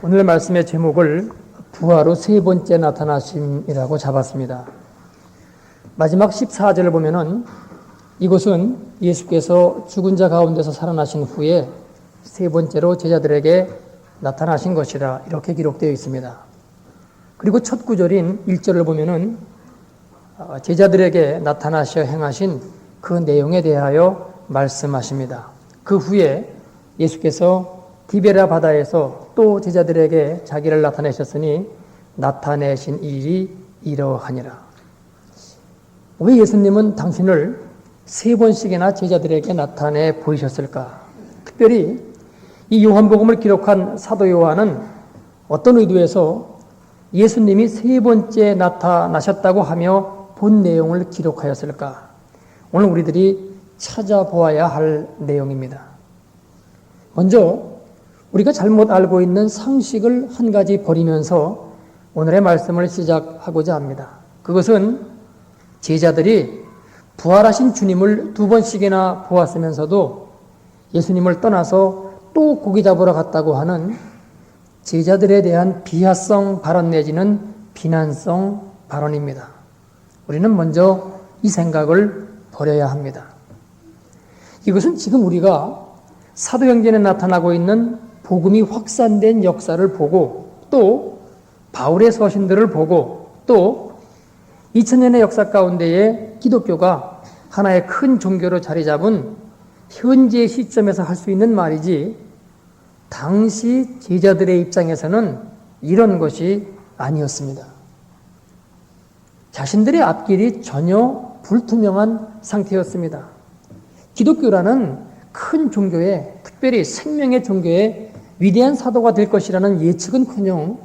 오늘 말씀의 제목을 부활 후 세 번째 나타나심이라고 잡았습니다. 마지막 14절을 보면은 이곳은 예수께서 죽은 자 가운데서 살아나신 후에 세 번째로 제자들에게 나타나신 것이라 이렇게 기록되어 있습니다. 그리고 첫 구절인 1절을 보면은 제자들에게 나타나셔 행하신 그 내용에 대하여 말씀하십니다. 그 후에 예수께서 디베라 바다에서 또 제자들에게 자기를 나타내셨으니 나타내신 일이 이러하니라. 왜 예수님은 당신을 세 번씩이나 제자들에게 나타내 보이셨을까? 특별히 이 요한복음을 기록한 사도 요한은 어떤 의도에서 예수님이 세 번째 나타나셨다고 하며 본 내용을 기록하였을까? 오늘 우리들이 찾아보아야 할 내용입니다. 먼저 우리가 잘못 알고 있는 상식을 한 가지 버리면서 오늘의 말씀을 시작하고자 합니다. 그것은 제자들이 부활하신 주님을 두 번씩이나 보았으면서도 예수님을 떠나서 또 고기 잡으러 갔다고 하는 제자들에 대한 비하성 발언 내지는 비난성 발언입니다. 우리는 먼저 이 생각을 버려야 합니다. 이것은 지금 우리가 사도행전에 나타나고 있는 복음이 확산된 역사를 보고 또 바울의 서신들을 보고 또 2000년의 역사 가운데에 기독교가 하나의 큰 종교로 자리 잡은 현재 시점에서 할 수 있는 말이지 당시 제자들의 입장에서는 이런 것이 아니었습니다. 자신들의 앞길이 전혀 불투명한 상태였습니다. 기독교라는 큰 종교에 특별히 생명의 종교에 위대한 사도가 될 것이라는 예측은커녕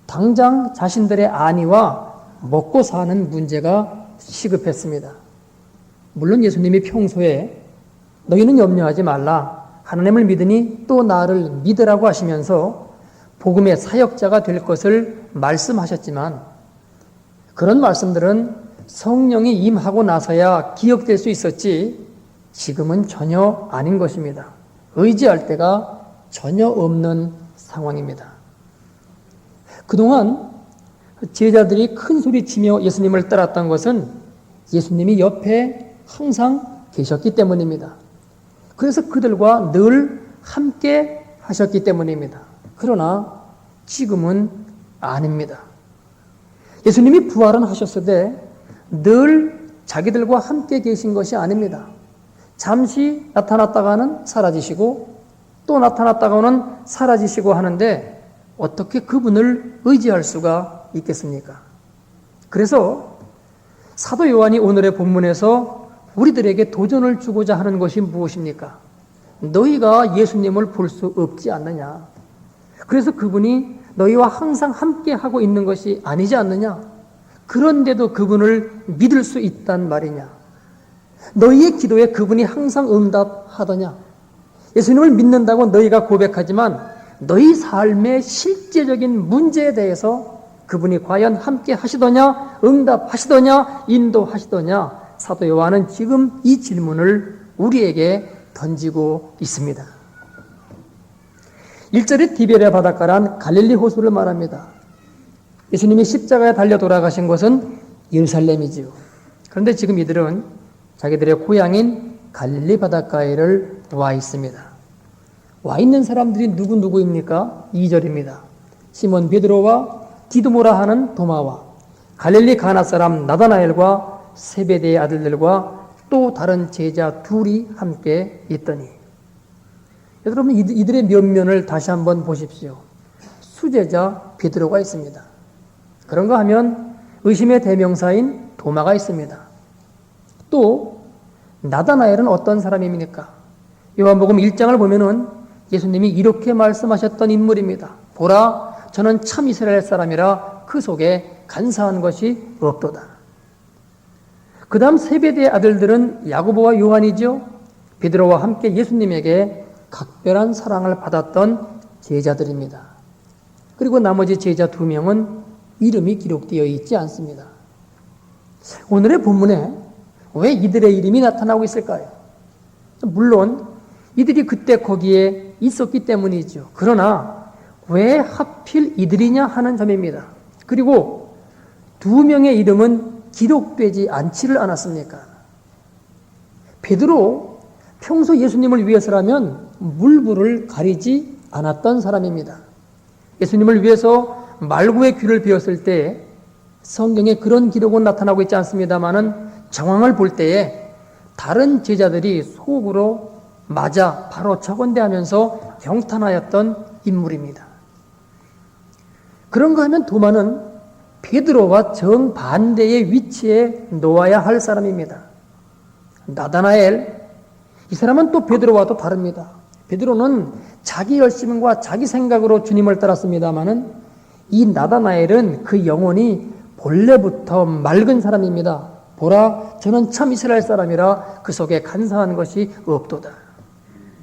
당장 자신들의 안위와 먹고 사는 문제가 시급했습니다. 물론 예수님이 평소에 너희는 염려하지 말라. 하나님을 믿으니 또 나를 믿으라고 하시면서 복음의 사역자가 될 것을 말씀하셨지만 그런 말씀들은 성령이 임하고 나서야 기억될 수 있었지 지금은 전혀 아닌 것입니다. 의지할 데가 전혀 없는 상황입니다. 그동안 제자들이 큰 소리치며 예수님을 따랐던 것은 예수님이 옆에 항상 계셨기 때문입니다. 그래서 그들과 늘 함께 하셨기 때문입니다. 그러나 지금은 아닙니다. 예수님이 부활은 하셨으되 늘 자기들과 함께 계신 것이 아닙니다. 잠시 나타났다가는 사라지시고 또 나타났다가는 사라지시고 하는데 어떻게 그분을 의지할 수가 있겠습니까? 그래서 사도 요한이 오늘의 본문에서 우리들에게 도전을 주고자 하는 것이 무엇입니까? 너희가 예수님을 볼 수 없지 않느냐? 그래서 그분이 너희와 항상 함께 하고 있는 것이 아니지 않느냐? 그런데도 그분을 믿을 수 있단 말이냐? 너희의 기도에 그분이 항상 응답하더냐? 예수님을 믿는다고 너희가 고백하지만 너희 삶의 실제적인 문제에 대해서 그분이 과연 함께 하시더냐, 응답하시더냐, 인도하시더냐, 사도 요한은 지금 이 질문을 우리에게 던지고 있습니다. 1절에 디베랴 바닷가란 갈릴리 호수를 말합니다. 예수님이 십자가에 달려 돌아가신 곳은 예루살렘이지요. 그런데 지금 이들은 자기들의 고향인 갈릴리 바닷가에를 와 있습니다. 와 있는 사람들이 누구입니까? 2절입니다. 시몬 베드로와 디두모라 하는 도마와 갈릴리 가나 사람 나다나엘과 세베대의 아들들과 또 다른 제자 둘이 함께 있더니 여러분 이들의 면면을 다시 한번 보십시오. 수제자 베드로가 있습니다. 그런가 하면 의심의 대명사인 도마가 있습니다. 또 나다나엘은 어떤 사람입니까? 요한복음 1장을 보면은 예수님이 이렇게 말씀하셨던 인물입니다. 보라, 저는 참 이스라엘 사람이라 그 속에 간사한 것이 없도다. 그 다음 세베대의 아들들은 야고보와 요한이죠. 베드로와 함께 예수님에게 각별한 사랑을 받았던 제자들입니다. 그리고 나머지 제자 2명은 이름이 기록되어 있지 않습니다. 오늘의 본문에 왜 이들의 이름이 나타나고 있을까요? 물론 이들이 그때 거기에 있었기 때문이죠. 그러나 왜 하필 이들이냐 하는 점입니다. 그리고 두 명의 이름은 기록되지 않지를 않았습니까? 베드로 평소 예수님을 위해서라면 물불을 가리지 않았던 사람입니다. 예수님을 위해서 말구의 귀를 비웠을 때 성경에 그런 기록은 나타나고 있지 않습니다만은 정황을 볼 때에 다른 제자들이 속으로 맞아 바로 저건데 하면서 경탄하였던 인물입니다. 그런가 하면 도마는 베드로와 정반대의 위치에 놓아야 할 사람입니다. 나다나엘, 이 사람은 또 베드로와도 다릅니다. 베드로는 자기 열심과 자기 생각으로 주님을 따랐습니다마는 이 나다나엘은 그 영혼이 본래부터 맑은 사람입니다. 보라, 저는 참 이스라엘 사람이라 그 속에 간사한 것이 없도다.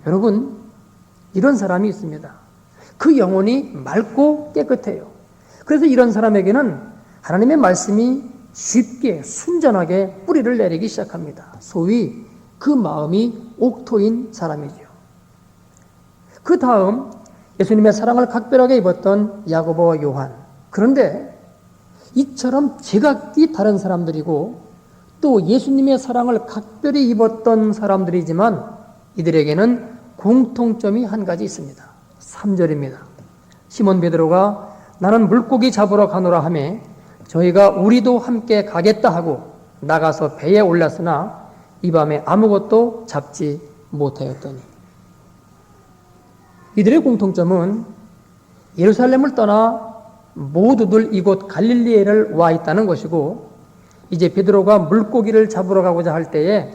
여러분, 이런 사람이 있습니다. 그 영혼이 맑고 깨끗해요. 그래서 이런 사람에게는 하나님의 말씀이 쉽게 순전하게 뿌리를 내리기 시작합니다. 소위 그 마음이 옥토인 사람이죠. 그 다음 예수님의 사랑을 각별하게 입었던 야고보와 요한. 그런데 이처럼 제각기 다른 사람들이고 또 예수님의 사랑을 각별히 입었던 사람들이지만 이들에게는 공통점이 한 가지 있습니다. 3절입니다. 시몬 베드로가 나는 물고기 잡으러 가노라 하매 저희가 우리도 함께 가겠다 하고 나가서 배에 올랐으나 이 밤에 아무것도 잡지 못하였더니. 이들의 공통점은 예루살렘을 떠나 모두들 이곳 갈릴리에를 와 있다는 것이고 이제 베드로가 물고기를 잡으러 가고자 할 때에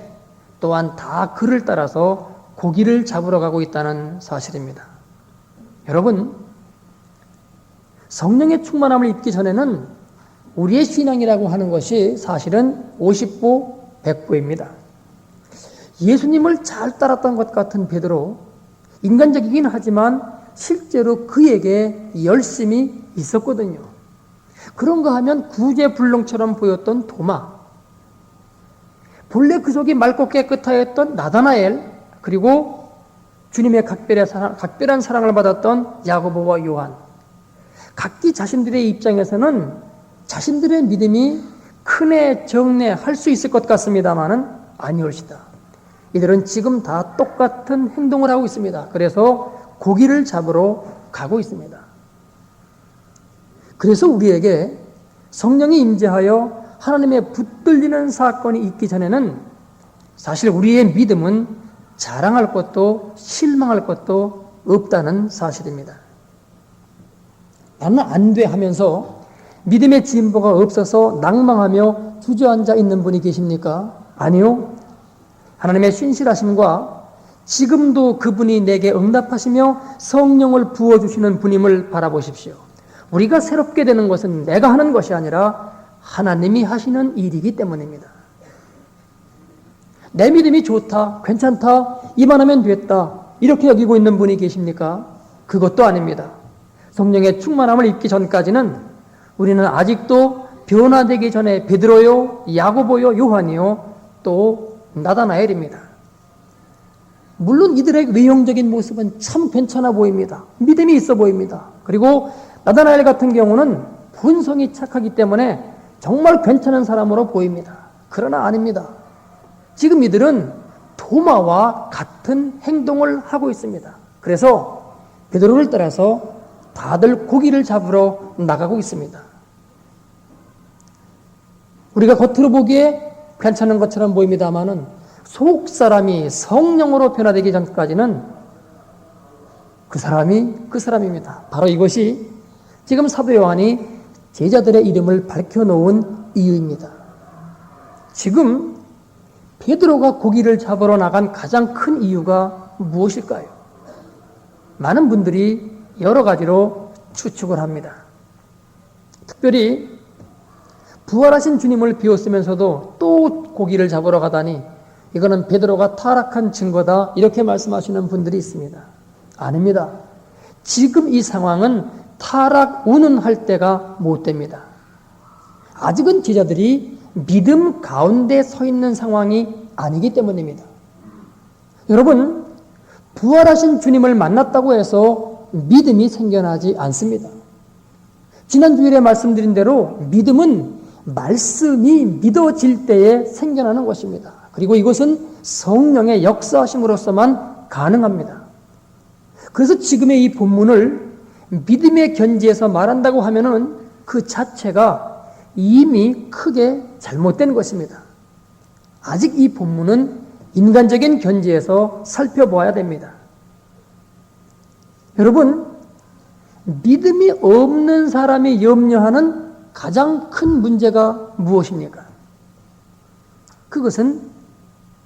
또한 다 그를 따라서 고기를 잡으러 가고 있다는 사실입니다. 여러분, 성령의 충만함을 입기 전에는 우리의 신앙이라고 하는 것이 사실은 50보 100보입니다. 예수님을 잘 따랐던 것 같은 베드로, 인간적이긴 하지만 실제로 그에게 열심이 있었거든요. 그런가 하면 구제불능처럼 보였던 도마, 본래 그 속이 맑고 깨끗하였던 나다나엘, 그리고 주님의 각별한 사랑을 받았던 야고보와 요한. 각기 자신들의 입장에서는 자신들의 믿음이 크네 적네 할 수 있을 것 같습니다만은 아니올시다. 이들은 지금 다 똑같은 행동을 하고 있습니다. 그래서 고기를 잡으러 가고 있습니다. 그래서 우리에게 성령이 임재하여 하나님의 붙들리는 사건이 있기 전에는 사실 우리의 믿음은 자랑할 것도 실망할 것도 없다는 사실입니다. 나는 안 돼 하면서 믿음의 진보가 없어서 낭망하며 주저앉아 있는 분이 계십니까? 아니요. 하나님의 신실하심과 지금도 그분이 내게 응답하시며 성령을 부어주시는 분임을 바라보십시오. 우리가 새롭게 되는 것은 내가 하는 것이 아니라 하나님이 하시는 일이기 때문입니다. 내 믿음이 좋다, 괜찮다, 이만하면 됐다 이렇게 여기고 있는 분이 계십니까? 그것도 아닙니다. 성령의 충만함을 입기 전까지는 우리는 아직도 변화되기 전에 베드로요, 야고보요, 요한이요, 또 나다나엘입니다. 물론 이들의 외형적인 모습은 참 괜찮아 보입니다. 믿음이 있어 보입니다. 그리고 나다나엘 같은 경우는 본성이 착하기 때문에 정말 괜찮은 사람으로 보입니다. 그러나 아닙니다. 지금 이들은 도마와 같은 행동을 하고 있습니다. 그래서 베드로를 따라서 다들 고기를 잡으러 나가고 있습니다. 우리가 겉으로 보기에 괜찮은 것처럼 보입니다만은 속 사람이 성령으로 변화되기 전까지는 그 사람입니다. 바로 이것이 지금 사도 요한이 제자들의 이름을 밝혀놓은 이유입니다. 지금 베드로가 고기를 잡으러 나간 가장 큰 이유가 무엇일까요? 많은 분들이 여러 가지로 추측을 합니다. 특별히 부활하신 주님을 비웃으면서도 또 고기를 잡으러 가다니 이거는 베드로가 타락한 증거다 이렇게 말씀하시는 분들이 있습니다. 아닙니다. 지금 이 상황은 타락 운운할 때가 못 됩니다. 아직은 제자들이 믿음 가운데 서 있는 상황이 아니기 때문입니다. 여러분, 부활하신 주님을 만났다고 해서 믿음이 생겨나지 않습니다. 지난 주일에 말씀드린 대로 믿음은 말씀이 믿어질 때에 생겨나는 것입니다. 그리고 이것은 성령의 역사하심으로서만 가능합니다. 그래서 지금의 이 본문을 믿음의 견지에서 말한다고 하면은 그 자체가 이미 크게 잘못된 것입니다. 아직 이 본문은 인간적인 견지에서 살펴보아야 됩니다. 여러분, 믿음이 없는 사람이 염려하는 가장 큰 문제가 무엇입니까? 그것은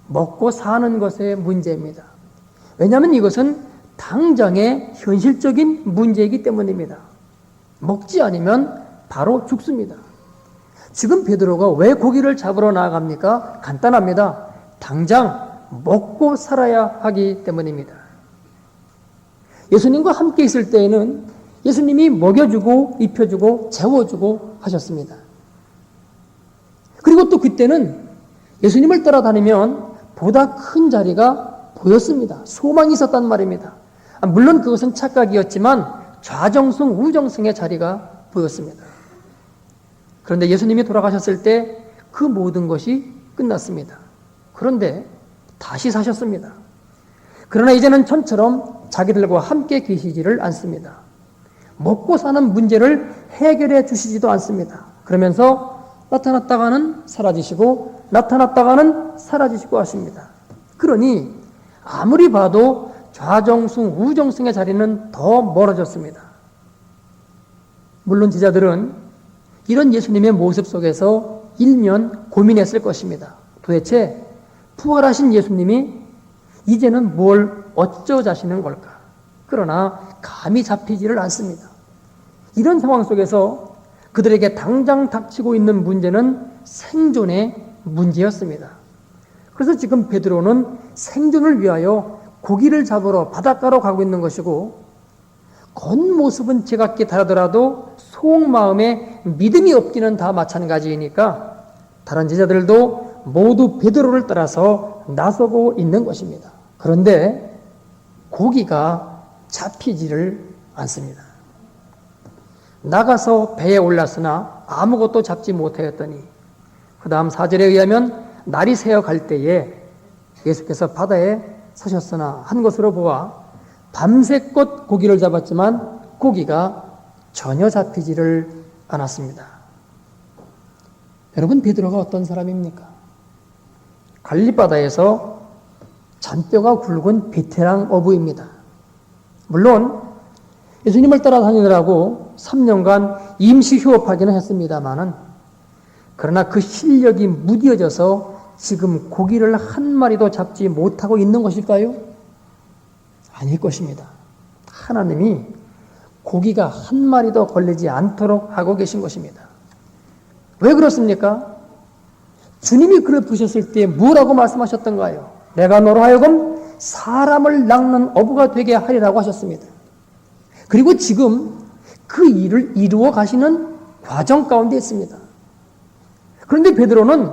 먹고 사는 것의 문제입니다. 왜냐하면 이것은 당장의 현실적인 문제이기 때문입니다. 먹지 않으면 바로 죽습니다. 지금 베드로가 왜 고기를 잡으러 나아갑니까? 간단합니다. 당장 먹고 살아야 하기 때문입니다. 예수님과 함께 있을 때에는 예수님이 먹여주고 입혀주고 재워주고 하셨습니다. 그리고 또 그때는 예수님을 따라다니면 보다 큰 자리가 보였습니다. 소망이 있었단 말입니다. 물론 그것은 착각이었지만 좌정승, 우정승의 자리가 보였습니다. 그런데 예수님이 돌아가셨을 때 그 모든 것이 끝났습니다. 그런데 다시 사셨습니다. 그러나 이제는 전처럼 자기들과 함께 계시지를 않습니다. 먹고 사는 문제를 해결해 주시지도 않습니다. 그러면서 나타났다가는 사라지시고 나타났다가는 사라지시고 하십니다. 그러니 아무리 봐도 좌정승, 우정승의 자리는 더 멀어졌습니다. 물론 제자들은 이런 예수님의 모습 속에서 일면 고민했을 것입니다. 도대체 부활하신 예수님이 이제는 뭘 어쩌자시는 걸까? 그러나 감이 잡히지를 않습니다. 이런 상황 속에서 그들에게 당장 닥치고 있는 문제는 생존의 문제였습니다. 그래서 지금 베드로는 생존을 위하여 고기를 잡으러 바닷가로 가고 있는 것이고, 겉모습은 제각기 다르더라도 속마음에 믿음이 없기는 다 마찬가지이니까 다른 제자들도 모두 베드로를 따라서 나서고 있는 것입니다. 그런데 고기가 잡히지를 않습니다. 나가서 배에 올랐으나 아무것도 잡지 못하였더니 그 다음 4절에 의하면 날이 새어 갈 때에 예수께서 바다에 서셨으나 한 것으로 보아 밤새껏 고기를 잡았지만 고기가 전혀 잡히지를 않았습니다. 여러분, 베드로가 어떤 사람입니까? 갈릴바다에서 잔뼈가 굵은 베테랑 어부입니다. 물론 예수님을 따라다니느라고 3년간 임시 휴업하기는 했습니다마는, 그러나 그 실력이 무뎌져서 지금 고기를 한 마리도 잡지 못하고 있는 것일까요? 아닐 것입니다. 하나님이 고기가 한 마리도 걸리지 않도록 하고 계신 것입니다. 왜 그렇습니까? 주님이 그를 부르셨을 때 뭐라고 말씀하셨던가요? 내가 너로 하여금 사람을 낚는 어부가 되게 하리라고 하셨습니다. 그리고 지금 그 일을 이루어 가시는 과정 가운데 있습니다. 그런데 베드로는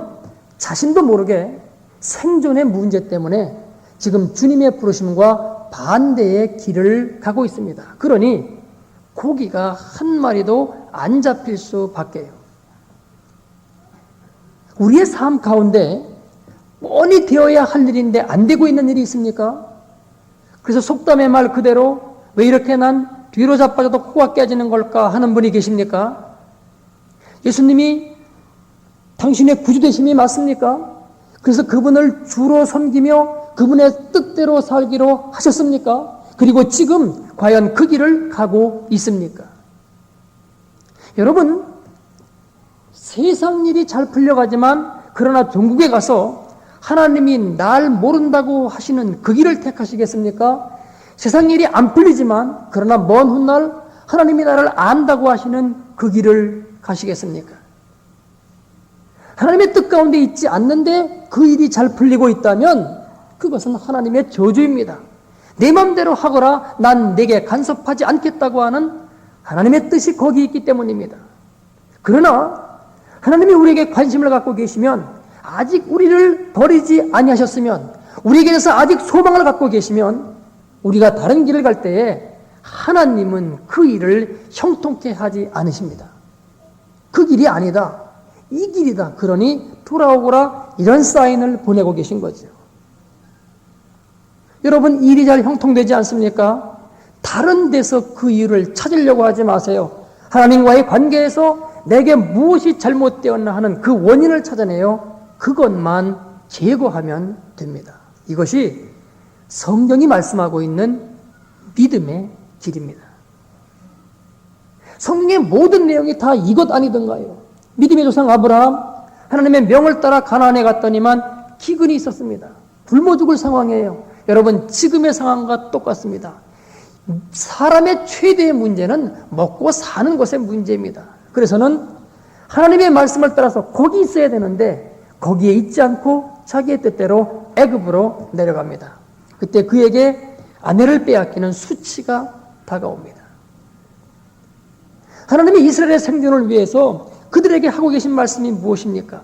자신도 모르게 생존의 문제 때문에 지금 주님의 부르심과 반대의 길을 가고 있습니다. 그러니 고기가 한 마리도 안 잡힐 수밖에요. 우리의 삶 가운데 뻔히 되어야 할 일인데 안 되고 있는 일이 있습니까? 그래서 속담의 말 그대로 왜 이렇게 난 뒤로 자빠져도 코가 깨지는 걸까 하는 분이 계십니까? 예수님이 당신의 구주되심이 맞습니까? 그래서 그분을 주로 섬기며 그분의 뜻대로 살기로 하셨습니까? 그리고 지금 과연 그 길을 가고 있습니까? 여러분, 세상 일이 잘 풀려가지만 그러나 종국에 가서 하나님이 날 모른다고 하시는 그 길을 택하시겠습니까? 세상 일이 안 풀리지만 그러나 먼 훗날 하나님이 나를 안다고 하시는 그 길을 가시겠습니까? 하나님의 뜻 가운데 있지 않는데 그 일이 잘 풀리고 있다면 그것은 하나님의 저주입니다. 내 마음대로 하거라 난 내게 간섭하지 않겠다고 하는 하나님의 뜻이 거기 있기 때문입니다. 그러나 하나님이 우리에게 관심을 갖고 계시면, 아직 우리를 버리지 아니하셨으면, 우리에게 대해서 아직 소망을 갖고 계시면 우리가 다른 길을 갈 때에 하나님은 그 일을 형통케 하지 않으십니다. 그 길이 아니다. 이 길이다. 그러니 돌아오거라. 이런 사인을 보내고 계신 거죠. 여러분, 일이 잘 형통되지 않습니까? 다른 데서 그 이유를 찾으려고 하지 마세요. 하나님과의 관계에서 내게 무엇이 잘못되었나 하는 그 원인을 찾아내요. 그것만 제거하면 됩니다. 이것이 성경이 말씀하고 있는 믿음의 길입니다. 성경의 모든 내용이 다 이것 아니던가요? 믿음의 조상 아브라함, 하나님의 명을 따라 가나안에 갔더니만 기근이 있었습니다. 굶어 죽을 상황이에요. 여러분, 지금의 상황과 똑같습니다. 사람의 최대의 문제는 먹고 사는 것의 문제입니다. 그래서는 하나님의 말씀을 따라서 거기 있어야 되는데 거기에 있지 않고 자기의 뜻대로 애굽으로 내려갑니다. 그때 그에게 아내를 빼앗기는 수치가 다가옵니다. 하나님이 이스라엘의 생존을 위해서 그들에게 하고 계신 말씀이 무엇입니까?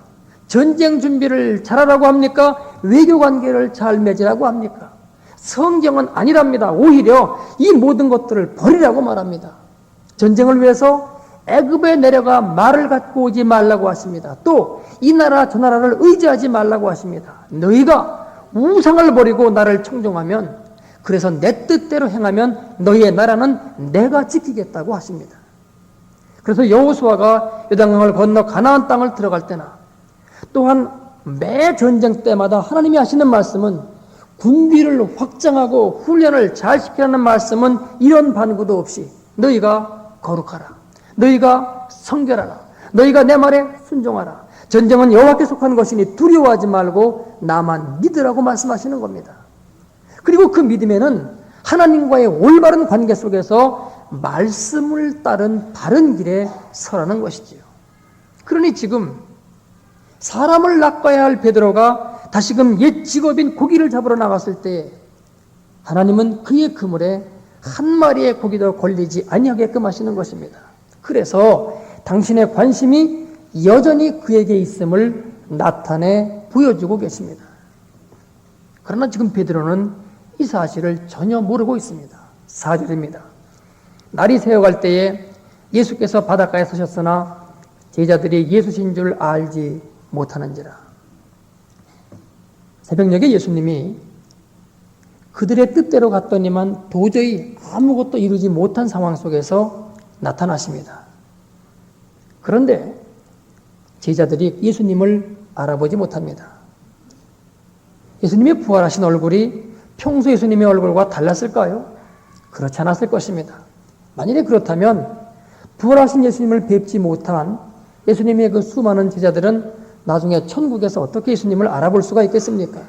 전쟁 준비를 잘하라고 합니까? 외교관계를 잘 맺으라고 합니까? 성경은 아니랍니다. 오히려 이 모든 것들을 버리라고 말합니다. 전쟁을 위해서 애굽에 내려가 말을 갖고 오지 말라고 하십니다. 또 이 나라 저 나라를 의지하지 말라고 하십니다. 너희가 우상을 버리고 나를 청종하면, 그래서 내 뜻대로 행하면 너희의 나라는 내가 지키겠다고 하십니다. 그래서 여호수아가 요단강을 건너 가나안 땅을 들어갈 때나 또한 매 전쟁 때마다 하나님이 하시는 말씀은 군비를 확장하고 훈련을 잘 시키라는 말씀은 이런 반구도 없이 너희가 거룩하라, 너희가 성결하라, 너희가 내 말에 순종하라, 전쟁은 여호와께 속한 것이니 두려워하지 말고 나만 믿으라고 말씀하시는 겁니다. 그리고 그 믿음에는 하나님과의 올바른 관계 속에서 말씀을 따른 바른 길에 서라는 것이지요. 그러니 지금 사람을 낚아야 할 베드로가 다시금 옛 직업인 고기를 잡으러 나갔을 때 하나님은 그의 그물에 한 마리의 고기도 걸리지 아니하게끔 하시는 것입니다. 그래서 당신의 관심이 여전히 그에게 있음을 나타내 보여주고 계십니다. 그러나 지금 베드로는 이 사실을 전혀 모르고 있습니다. 4절입니다. 날이 새어갈 때에 예수께서 바닷가에 서셨으나 제자들이 예수신 줄 알지 못하는지라. 새벽녘에 예수님이 그들의 뜻대로 갔더니만 도저히 아무것도 이루지 못한 상황 속에서 나타나십니다. 그런데 제자들이 예수님을 알아보지 못합니다. 예수님의 부활하신 얼굴이 평소 예수님의 얼굴과 달랐을까요? 그렇지 않았을 것입니다. 만일에 그렇다면 부활하신 예수님을 뵙지 못한 예수님의 그 수많은 제자들은 나중에 천국에서 어떻게 예수님을 알아볼 수가 있겠습니까?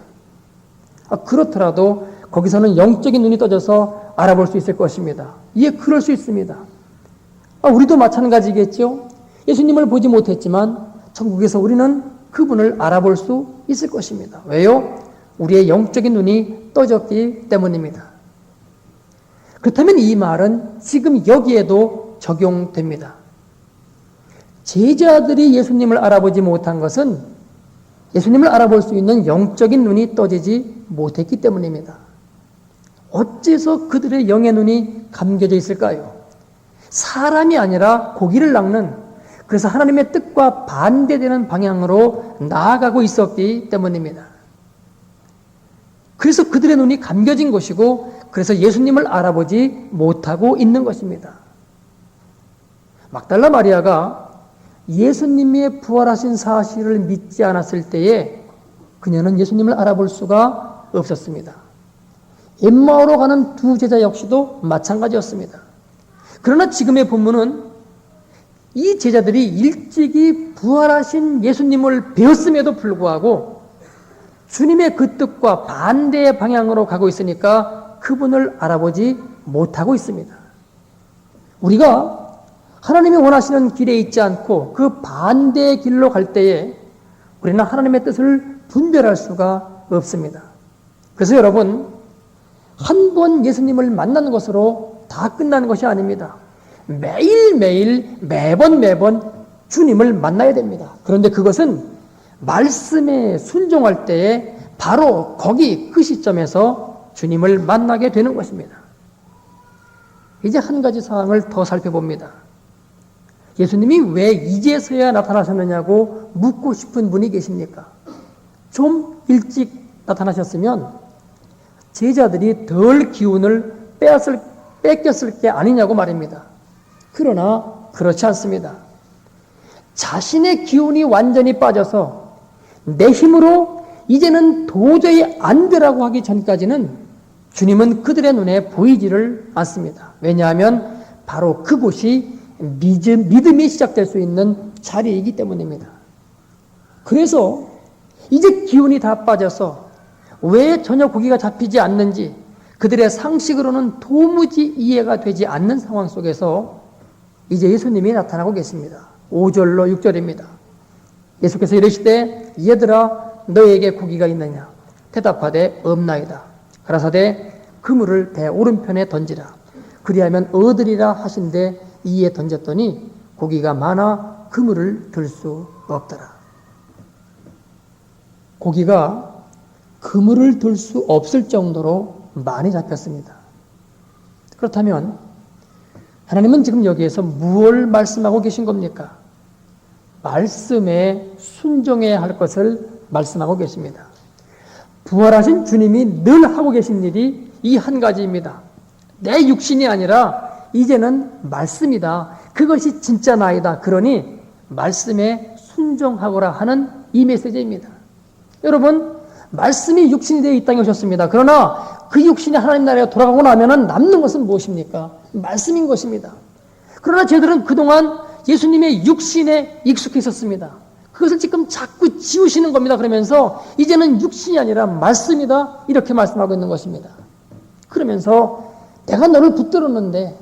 그렇더라도 거기서는 영적인 눈이 떠져서 알아볼 수 있을 것입니다. 예, 그럴 수 있습니다. 우리도 마찬가지겠죠? 예수님을 보지 못했지만 천국에서 우리는 그분을 알아볼 수 있을 것입니다. 왜요? 우리의 영적인 눈이 떠졌기 때문입니다. 그렇다면 이 말은 지금 여기에도 적용됩니다. 제자들이 예수님을 알아보지 못한 것은 예수님을 알아볼 수 있는 영적인 눈이 떠지지 못했기 때문입니다. 어째서 그들의 영의 눈이 감겨져 있을까요? 사람이 아니라 고기를 낚는, 그래서 하나님의 뜻과 반대되는 방향으로 나아가고 있었기 때문입니다. 그래서 그들의 눈이 감겨진 것이고, 그래서 예수님을 알아보지 못하고 있는 것입니다. 막달라 마리아가 예수님의 부활하신 사실을 믿지 않았을 때에 그녀는 예수님을 알아볼 수가 없었습니다. 엠마오로 가는 두 제자 역시도 마찬가지였습니다. 그러나 지금의 본문은 이 제자들이 일찍이 부활하신 예수님을 배웠음에도 불구하고 주님의 그 뜻과 반대의 방향으로 가고 있으니까 그분을 알아보지 못하고 있습니다. 우리가 하나님이 원하시는 길에 있지 않고 그 반대의 길로 갈 때에 우리는 하나님의 뜻을 분별할 수가 없습니다. 그래서 여러분, 한 번 예수님을 만나는 것으로 다 끝나는 것이 아닙니다. 매일매일 매번 주님을 만나야 됩니다. 그런데 그것은 말씀에 순종할 때에 바로 거기 그 시점에서 주님을 만나게 되는 것입니다. 이제 한 가지 사항을 더 살펴봅니다. 예수님이 왜 이제서야 나타나셨느냐고 묻고 싶은 분이 계십니까? 좀 일찍 나타나셨으면 제자들이 덜 기운을 뺏겼을 게 아니냐고 말입니다. 그러나 그렇지 않습니다. 자신의 기운이 완전히 빠져서 내 힘으로 이제는 도저히 안 되라고 하기 전까지는 주님은 그들의 눈에 보이지를 않습니다. 왜냐하면 바로 그곳이 믿음이 시작될 수 있는 자리이기 때문입니다. 그래서 이제 기운이 다 빠져서 왜 전혀 고기가 잡히지 않는지 그들의 상식으로는 도무지 이해가 되지 않는 상황 속에서 이제 예수님이 나타나고 계십니다. 5절로 6절입니다. 예수께서 이르시되 얘들아 너에게 고기가 있느냐? 대답하되 없나이다. 가라사대 그물을 배 오른편에 던지라. 그리하면 얻으리라 하신대 이에 던졌더니 고기가 많아 그물을 들 수 없더라. 고기가 그물을 들 수 없을 정도로 많이 잡혔습니다. 그렇다면 하나님은 지금 여기에서 무엇을 말씀하고 계신 겁니까? 말씀에 순종해야 할 것을 말씀하고 계십니다. 부활하신 주님이 늘 하고 계신 일이 이 한 가지입니다. 내 육신이 아니라 이제는 말씀이다. 그것이 진짜 나이다. 그러니 말씀에 순종하거라 하는 이 메시지입니다. 여러분, 말씀이 육신이 되어 이 땅에 오셨습니다. 그러나 그 육신이 하나님 나라에 돌아가고 나면 남는 것은 무엇입니까? 말씀인 것입니다. 그러나 저희들은 그동안 예수님의 육신에 익숙해 있었습니다. 그것을 지금 자꾸 지우시는 겁니다. 그러면서 이제는 육신이 아니라 말씀이다. 이렇게 말씀하고 있는 것입니다. 그러면서 내가 너를 붙들었는데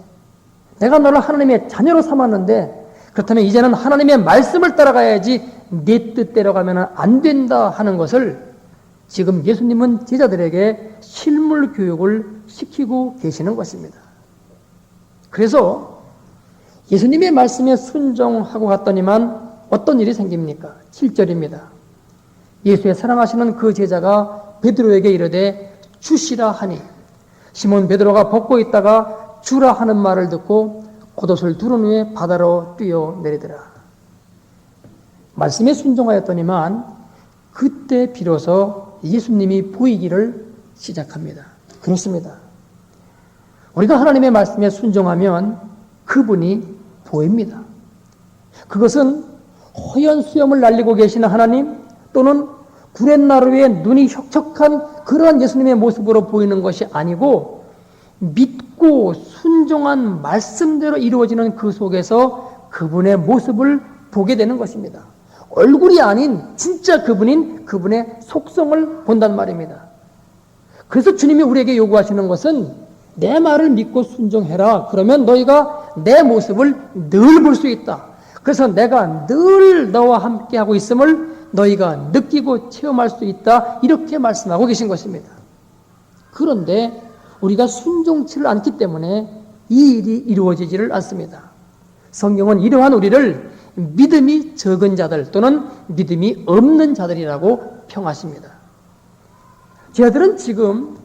내가 너를 하나님의 자녀로 삼았는데 그렇다면 이제는 하나님의 말씀을 따라가야지 내 뜻대로 가면 안 된다 하는 것을 지금 예수님은 제자들에게 실물 교육을 시키고 계시는 것입니다. 그래서 예수님의 말씀에 순종하고 갔더니만 어떤 일이 생깁니까? 7절입니다. 예수의 사랑하시는 그 제자가 베드로에게 이르되 주시라 하니 시몬 베드로가 벗고 있다가 주라 하는 말을 듣고 겉옷을 두른 후에 바다로 뛰어내리더라. 말씀에 순종하였더니만 그때 비로소 예수님이 보이기를 시작합니다. 그렇습니다. 우리가 하나님의 말씀에 순종하면 그분이 보입니다. 그것은 허연 수염을 날리고 계시는 하나님 또는 구렛나루에 눈이 혁혁한 그러한 예수님의 모습으로 보이는 것이 아니고 믿고 순종한 말씀대로 이루어지는 그 속에서 그분의 모습을 보게 되는 것입니다. 얼굴이 아닌 진짜 그분인 그분의 속성을 본단 말입니다. 그래서 주님이 우리에게 요구하시는 것은 내 말을 믿고 순종해라. 그러면 너희가 내 모습을 늘 볼 수 있다. 그래서 내가 늘 너와 함께하고 있음을 너희가 느끼고 체험할 수 있다. 이렇게 말씀하고 계신 것입니다. 그런데 우리가 순종치를 않기 때문에 이 일이 이루어지지를 않습니다. 성경은 이러한 우리를 믿음이 적은 자들 또는 믿음이 없는 자들이라고 평하십니다. 저희들은 지금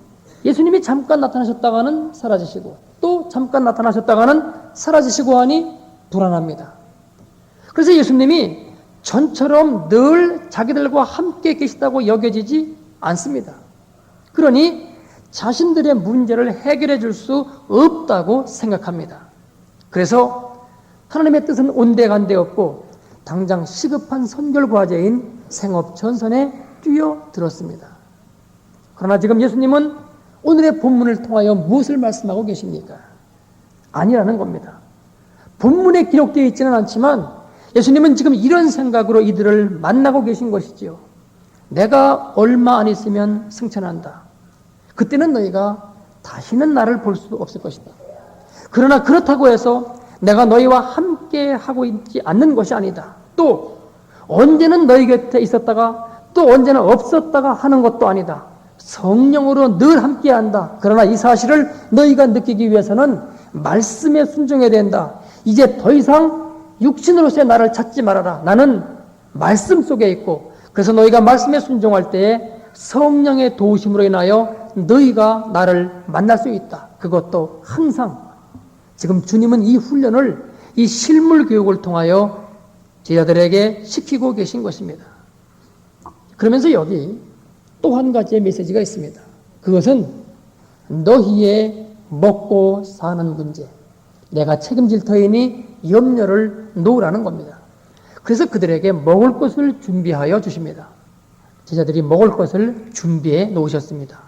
예수님이 잠깐 나타나셨다가는 사라지시고 또 잠깐 나타나셨다가는 사라지시고 하니 불안합니다. 그래서 예수님이 전처럼 늘 자기들과 함께 계시다고 여겨지지 않습니다. 그러니 자신들의 문제를 해결해 줄 수 없다고 생각합니다. 그래서 하나님의 뜻은 온데간데 없고 당장 시급한 선결과제인 생업전선에 뛰어들었습니다. 그러나 지금 예수님은 오늘의 본문을 통하여 무엇을 말씀하고 계십니까? 아니라는 겁니다. 본문에 기록되어 있지는 않지만 예수님은 지금 이런 생각으로 이들을 만나고 계신 것이지요. 내가 얼마 안 있으면 승천한다. 그때는 너희가 다시는 나를 볼 수 없을 것이다. 그러나 그렇다고 해서 내가 너희와 함께 하고 있지 않는 것이 아니다. 또 언제는 너희 곁에 있었다가 또 언제는 없었다가 하는 것도 아니다. 성령으로 늘 함께한다. 그러나 이 사실을 너희가 느끼기 위해서는 말씀에 순종해야 된다. 이제 더 이상 육신으로서의 나를 찾지 말아라. 나는 말씀 속에 있고 그래서 너희가 말씀에 순종할 때에 성령의 도우심으로 인하여 너희가 나를 만날 수 있다. 그것도 항상 지금 주님은 이 훈련을, 이 실물 교육을 통하여 제자들에게 시키고 계신 것입니다. 그러면서 여기 또 한 가지의 메시지가 있습니다. 그것은 너희의 먹고 사는 문제, 내가 책임질 터이니 염려를 놓으라는 겁니다. 그래서 그들에게 먹을 것을 준비하여 주십니다. 제자들이 먹을 것을 준비해 놓으셨습니다.